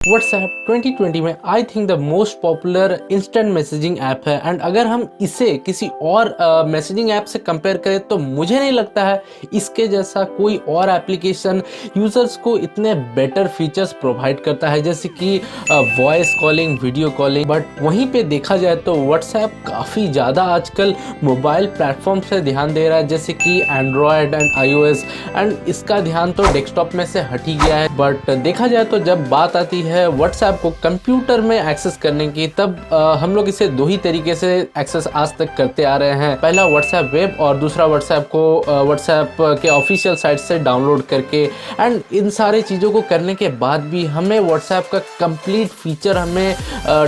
WhatsApp 2020 में I think the most popular instant messaging app है। And अगर हम इसे किसी और मैसेजिंग ऐप से कंपेयर करें तो मुझे नहीं लगता है इसके जैसा कोई और एप्लीकेशन यूजर्स को इतने बेटर फीचर्स प्रोवाइड करता है, जैसे कि voice calling, video calling. But वहीं पे देखा जाए तो व्हाट्सएप काफ़ी ज़्यादा आजकल मोबाइल प्लेटफॉर्म से ध्यान दे रहा है, जैसे कि एंड्रॉयड एंड iOS, एंड इसका ध्यान तो डेस्कटॉप में से हट ही गया है। बट देखा जाए तो जब बात आती है व्हाट्सएप को कंप्यूटर में एक्सेस करने की, तब हम लोग इसे दो ही तरीके से एक्सेस आज तक करते आ रहे हैं। पहला व्हाट्सएप वेब और दूसरा व्हाट्सएप को व्हाट्सएप के ऑफिशियल साइट से डाउनलोड करके। एंड इन सारी चीज़ों को करने के बाद भी हमें व्हाट्सएप का कंप्लीट फीचर हमें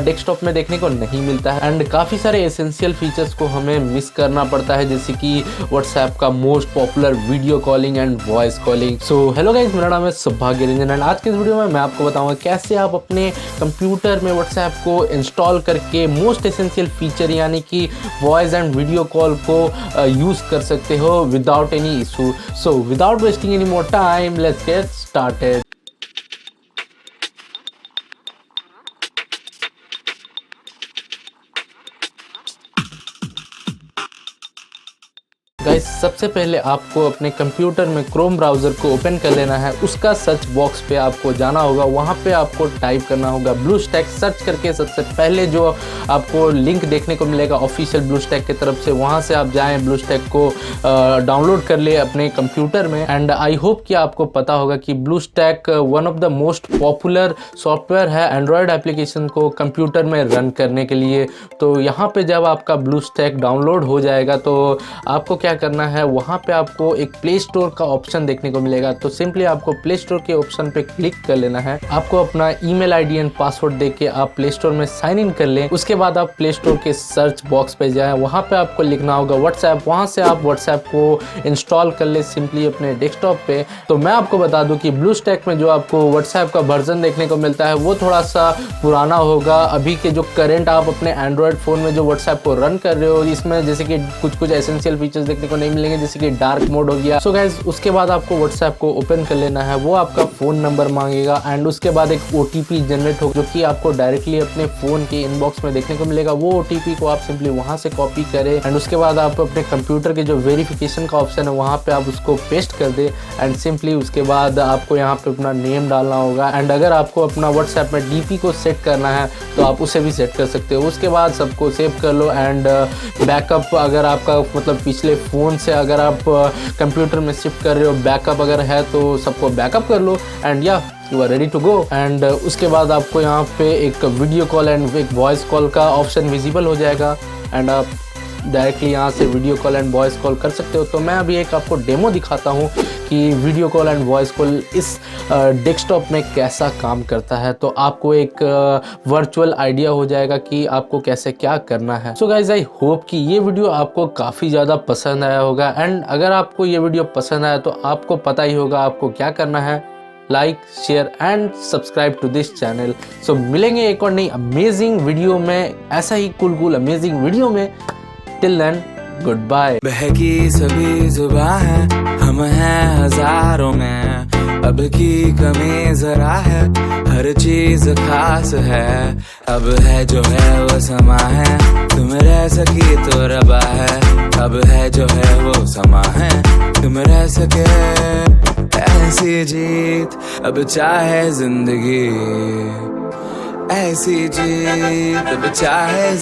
डेस्कटॉप में देखने को नहीं मिलता है। एंड काफ़ी सारे एसेंशियल फीचर्स को हमें मिस करना पड़ता है, जैसे कि व्हाट्सएप का most popular video calling and voice calling. So hello guys, मेरा नाम है सौभाग्य रंजन एंड आज के इस वीडियो में मैं आपको बताऊंगा कैसे आप अपने कंप्यूटर में व्हाट्सएप को इंस्टॉल करके मोस्ट एसेंशियल फीचर यानी कि वॉइस एंड वीडियो कॉल को यूज़ कर सकते हो without any issue. So without wasting any more time, let's get started. Guys, सबसे पहले आपको अपने कंप्यूटर में क्रोम ब्राउज़र को ओपन कर लेना है। उसका सर्च बॉक्स पे आपको जाना होगा, वहाँ पे आपको टाइप करना होगा ब्लूस्टैक। सर्च करके सबसे पहले जो आपको लिंक देखने को मिलेगा ऑफिशियल ब्लूस्टैक की तरफ से, वहाँ से आप जाएं, ब्लूस्टैक को डाउनलोड कर ले अपने कंप्यूटर में। एंड आई होप कि आपको पता होगा कि BlueStack one of the most popular software है एंड्रॉयड एप्लीकेशन को कंप्यूटर में रन करने के लिए। तो यहाँ पे जब आपका ब्लूस्टैक डाउनलोड हो जाएगा तो आपको क्या करना है, वहाँ पे आपको एक प्ले स्टोर का ऑप्शन देखने को मिलेगा। तो सिंपली आपको प्ले स्टोर के ऑप्शन पे क्लिक कर लेना है। आपको अपना ईमेल आईडी एंड पासवर्ड देके आप प्ले स्टोर में साइन इन कर लें। उसके बाद आप प्ले स्टोर के सर्च बॉक्स पे जाएं, वहाँ पे आपको लिखना होगा व्हाट्सएप। वहाँ से आप व्हाट्सएप को इंस्टॉल कर ले सिंपली अपने डेस्कटॉप पे। तो मैं आपको बता दूं कि ब्लूस्टैक में जो आपको व्हाट्सएप का वर्जन देखने को मिलता है वो थोड़ा सा पुराना होगा। अभी के जो करंट आप अपने एंड्रॉयड फ़ोन में जो व्हाट्सएप को रन कर रहे हो, इसमें जैसे कि कुछ एसेंशियल फीचर्स देखने को नहीं मिलेंगे, जैसे कि डार्क मोड हो गया। सो गाइस, उसके बाद आपको व्हाट्सएप को ओपन कर लेना है। वो आपका फ़ोन नंबर मांगेगा एंड उसके बाद एक OTP जनरेट होगा, जो कि आपको डायरेक्टली अपने फ़ोन के इनबॉक्स में देखने को मिलेगा। वो OTP को आप सिंपली वहाँ से कॉपी करें एंड उसके बाद आप अपने कंप्यूटर के जो वेरिफिकेशन का ऑप्शन है वहाँ पे आप उसको पेस्ट कर दें। एंड सिंपली उसके बाद आपको यहाँ पे अपना नेम डालना होगा। एंड अगर आपको अपना व्हाट्सएप में DP को सेट करना है तो आप उसे भी सेट कर सकते हो। उसके बाद सबको सेव कर लो एंड बैकअप, अगर आपका मतलब पिछले फ़ोन से अगर आप कंप्यूटर में शिफ्ट कर रहे हो, बैकअप अगर है तो सबको बैकअप कर लो एंड या you are ready to go. And उसके बाद आपको यहाँ पे एक वीडियो कॉल एंड एक वॉइस कॉल का ऑप्शन विजिबल हो जाएगा एंड आप डायरेक्टली यहाँ से video call and voice call कर सकते हो। तो मैं अभी एक आपको डेमो दिखाता हूँ कि video call and voice call इस डेस्कटॉप में कैसा काम करता है, तो आपको एक वर्चुअल आइडिया हो जाएगा कि आपको कैसे क्या करना है। सो गाइज, आई होप कि ये वीडियो आपको काफ़ी ज़्यादा पसंद आया होगा। एंड अगर आपको ये वीडियो पसंद आया तो आपको पता ही होगा आपको क्या करना है, like, share and subscribe to this channel. So मिलेंगे एक और नई अमेजिंग वीडियो में, ऐसा ही कुल अमेजिंग वीडियो में। Till then, goodbye. बहकी सभी जुबां है, हम हैं हजारों में, अब की कमी जरा है, हर चीज खास है। अब है जो है वो समा है, तुम रह सकी तो रबा है। अब है जो है वो समा है, तुम रह सके ऐसी जीत। अब चाहे जिंदगी ऐसी जीत, अब चाहे